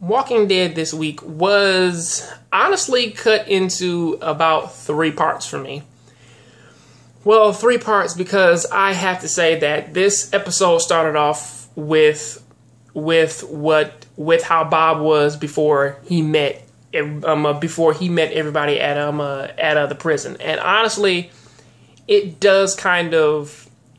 Walking Dead this week was honestly cut into about 3 parts for me. Well, 3 parts because I have to say that this episode started off with how Bob was before he met everybody at the prison. And honestly, it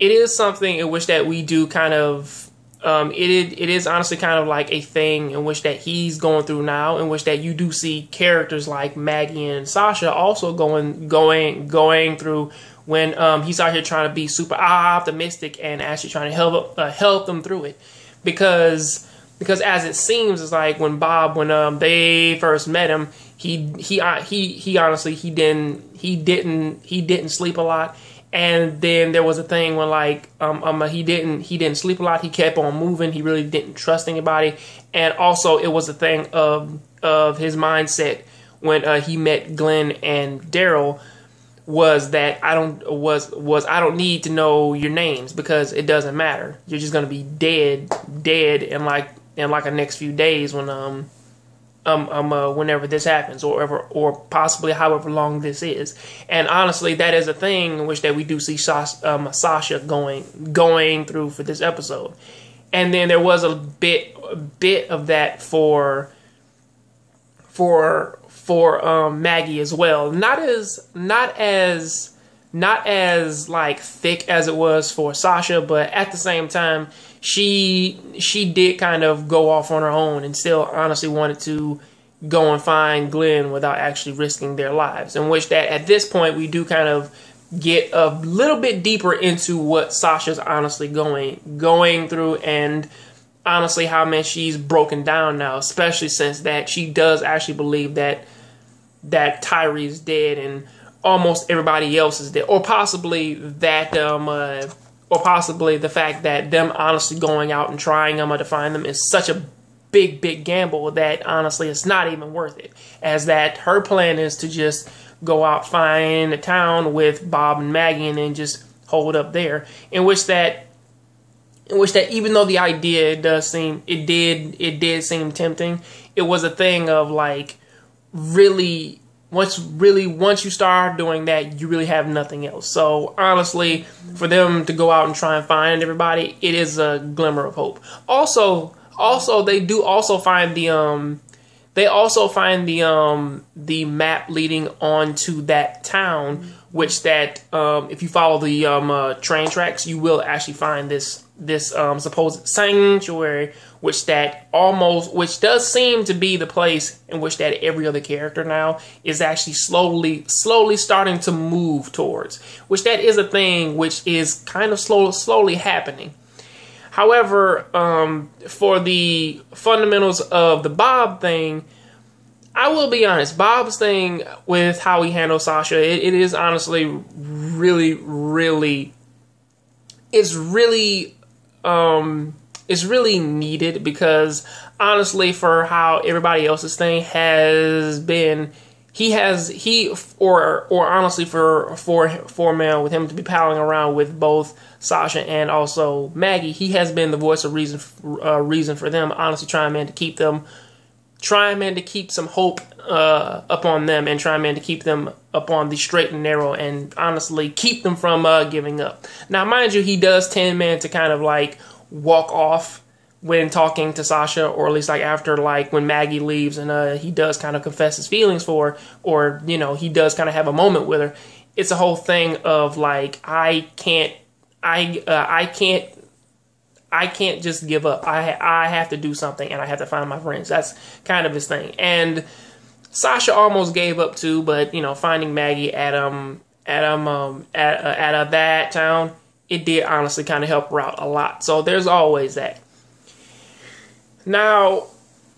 is something in which that we do kind of it is honestly kind of like a thing in which that he's going through now, in which that you do see characters like Maggie and Sasha also going through when he's out here trying to be super optimistic and actually trying to help them through it, because as it seems, it's like when they first met him, he honestly didn't sleep a lot. And then there was a thing when he didn't sleep a lot. He kept on moving. He really didn't trust anybody. And also it was a thing of his mindset when he met Glenn and Darryl was that I don't need to know your names because it doesn't matter. You're just gonna be dead in like the next few days when whenever this happens, or possibly however long this is. And honestly, that is a thing in which that we do see Sasha going through for this episode. And then there was a bit of that for Maggie as well. Not as like thick as it was for Sasha, but at the same time, she did kind of go off on her own and still honestly wanted to go and find Glenn without actually risking their lives. In which that at this point we do kind of get a little bit deeper into what Sasha's honestly going through, and honestly how much she's broken down now, especially since that she does actually believe that Tyree's dead and almost everybody else is dead, or possibly the fact that them honestly going out and trying to find them is such a big gamble that honestly it's not even worth it, as that her plan is to just go out, find a town with Bob and Maggie, and then just hold up there. In which that even though the idea did seem tempting, it was a thing of like once you start doing that, you really have nothing else. So honestly, for them to go out and try and find everybody, it is a glimmer of hope. Also they do also find the map leading on to that town, which that if you follow the train tracks, you will actually find this supposed sanctuary, which does seem to be the place in which that every other character now is actually slowly starting to move towards, which that is a thing which is kind of slowly happening. However, for the fundamentals of the Bob thing, I will be honest, Bob's thing with how he handles Sasha, it is honestly really needed, because honestly, for how everybody else's thing has been, honestly for a man with him to be palling around with both Sasha and also Maggie, he has been the voice of reason for them, honestly trying to keep some hope upon them, and trying to keep them upon the straight and narrow, and honestly keep them from giving up. Now, mind you, he does tend to kind of like walk off when talking to Sasha, or at least like after like when Maggie leaves, and he does kind of confess his feelings for her, or he does kind of have a moment with her. It's a whole thing of like I can't just give up. I have to do something, and I have to find my friends. That's kind of his thing. And Sasha almost gave up too, but finding Maggie at that town, it did honestly kind of help her out a lot. So there's always that. Now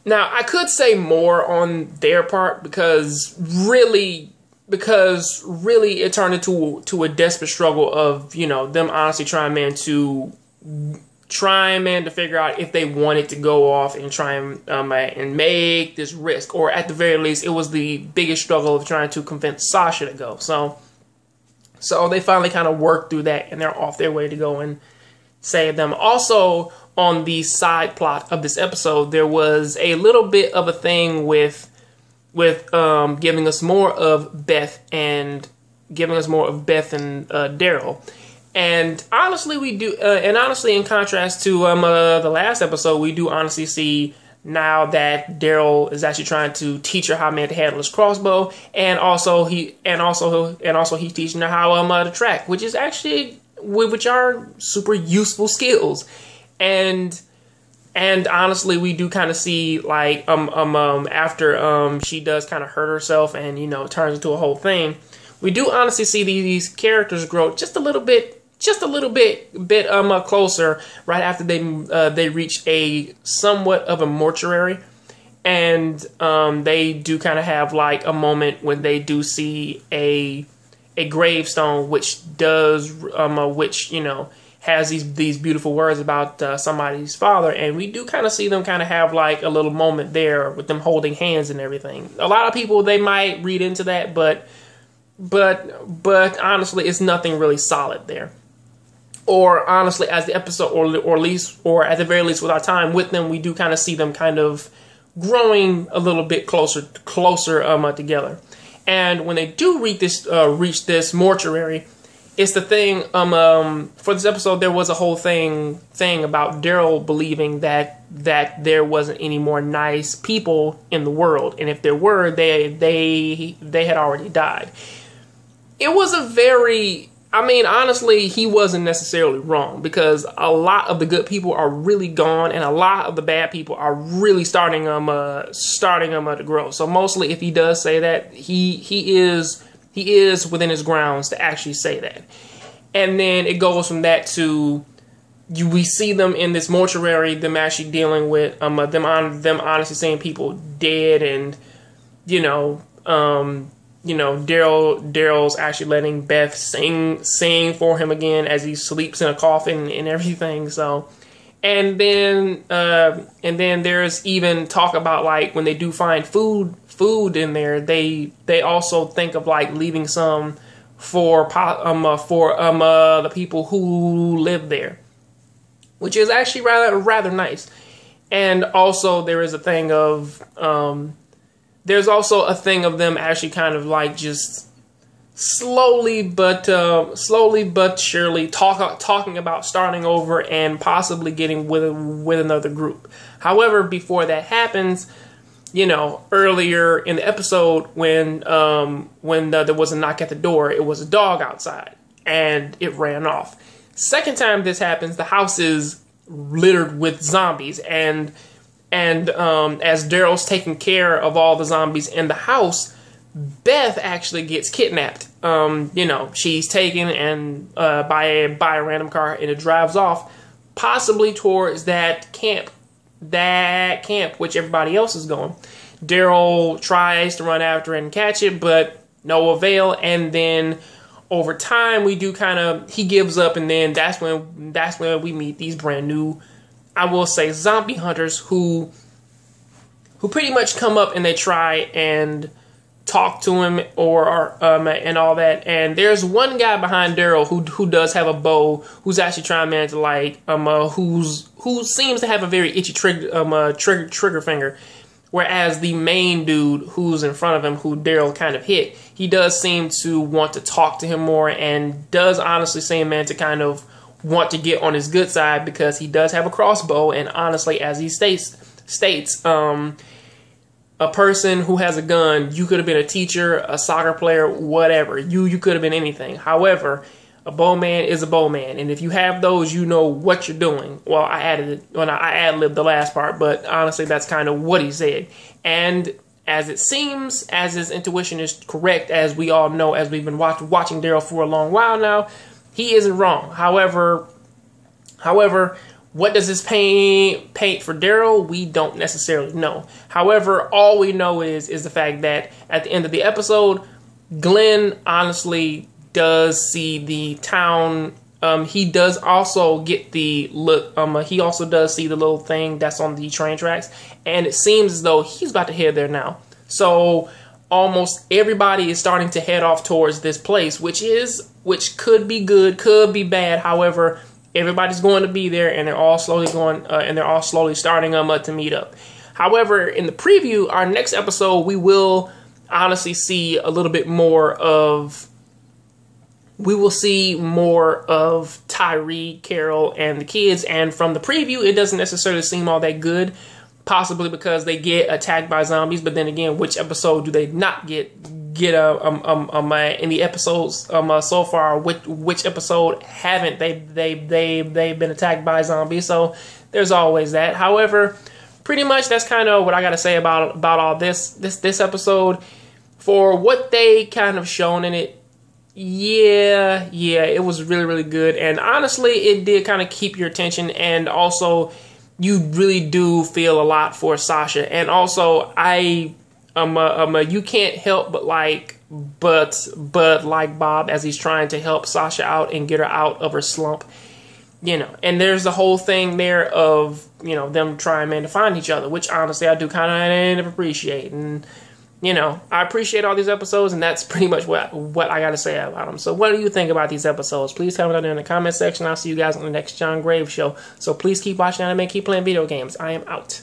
I could say more on their part, because really it turned into a desperate struggle of them honestly trying to figure out if they wanted to go off and try and make this risk, or at the very least, it was the biggest struggle of trying to convince Sasha to go. So they finally kind of worked through that, and they're off their way to go and save them. Also, on the side plot of this episode, there was a little bit of a thing with giving us more of Beth and Darryl. And honestly, in contrast to the last episode, we do honestly see now that Darryl is actually trying to teach her how to handle his crossbow, and also he's teaching her how to track, which are super useful skills. And honestly, we do kind of see, like, after she does kind of hurt herself and, you know, turns into a whole thing, we do honestly see these characters grow just a little bit closer right after they reach a somewhat of a mortuary. And they do kind of have, like, a moment when they do see a gravestone, which you know, has these beautiful words about somebody's father, and we do kind of see them kind of have, like, a little moment there with them holding hands and everything. A lot of people, they might read into that, but honestly, it's nothing really solid there. Or honestly, as the episode, or at the very least with our time with them, we do kind of see them kind of growing a little bit closer together. And when they do reach this mortuary, it's the thing, for this episode, there was a whole thing about Darryl believing that there wasn't any more nice people in the world. And if there were, they had already died. It was honestly, he wasn't necessarily wrong, because a lot of the good people are really gone, and a lot of the bad people are really starting to grow. So mostly, if he does say that, he is within his grounds to actually say that. And then it goes from that to we see them in this mortuary, them actually dealing with them honestly seeing people dead, and Darryl's actually letting Beth sing for him again as he sleeps in a coffin and everything. So, and then there's even talk about, like, when they do find food in there, they also think of, like, leaving some for the people who live there, which is actually rather nice. And also there is a thing of there's also a thing of them actually kind of, like, just slowly but surely talking about starting over and possibly getting with another group. However, before that happens, you know, earlier in the episode when there was a knock at the door, it was a dog outside and it ran off. Second time this happens, the house is littered with zombies, and as Darryl's taking care of all the zombies in the house, Beth actually gets kidnapped. She's taken and by a random car, and it drives off, possibly towards that camp which everybody else is going. Darryl tries to run after it and catch it, but no avail. And then over time, he gives up, and then that's when we meet these brand new, I will say, zombie hunters who pretty much come up and they try and talk to him and all that. And there's one guy behind Darryl who does have a bow, who's actually trying to, like, who seems to have a very itchy trigger finger. Whereas the main dude who's in front of him, who Darryl kind of hit, he does seem to want to talk to him more, and does honestly seem, to kind of want to get on his good side, because he does have a crossbow. And honestly, as he states, a person who has a gun, you could have been a teacher, a soccer player, whatever. You could have been anything. However, a bowman is a bowman, and if you have those, you know what you're doing. Well, I ad-libbed the last part, but honestly, that's kind of what he said. And as it seems, as his intuition is correct, as we all know, as we've been watching Darryl for a long while now, he isn't wrong. However, what does this paint for Darryl? We don't necessarily know. However, all we know is the fact that at the end of the episode, Glenn honestly does see the town. He does also get the look. He also does see the little thing that's on the train tracks, and it seems as though he's about to head there now. So almost everybody is starting to head off towards this place, which could be good, could be bad. However, everybody's going to be there, and they're all slowly starting to meet up. However, in the preview, our next episode, we will honestly see a little bit more of. We will see more of Tyree, Carol, and the kids. And from the preview, it doesn't necessarily seem all that good. Possibly because they get attacked by zombies. But then again, which episode do they not get in the episodes so far? Which episode haven't they've been attacked by zombies? So there's always that. However, pretty much that's kind of what I got to say about all this episode. For what they kind of shown in it. Yeah, it was really, really good. And honestly, it did kind of keep your attention. And also, you really do feel a lot for Sasha. And also, you can't help but like Bob as he's trying to help Sasha out and get her out of her slump. You know, and there's the whole thing there of, you know, them trying, to find each other, which honestly I do kind of appreciate. And you know, I appreciate all these episodes, and that's pretty much what I got to say about them. So what do you think about these episodes? Please tell me down there in the comment section. I'll see you guys on the next John Graves show. So please keep watching anime, keep playing video games. I am out.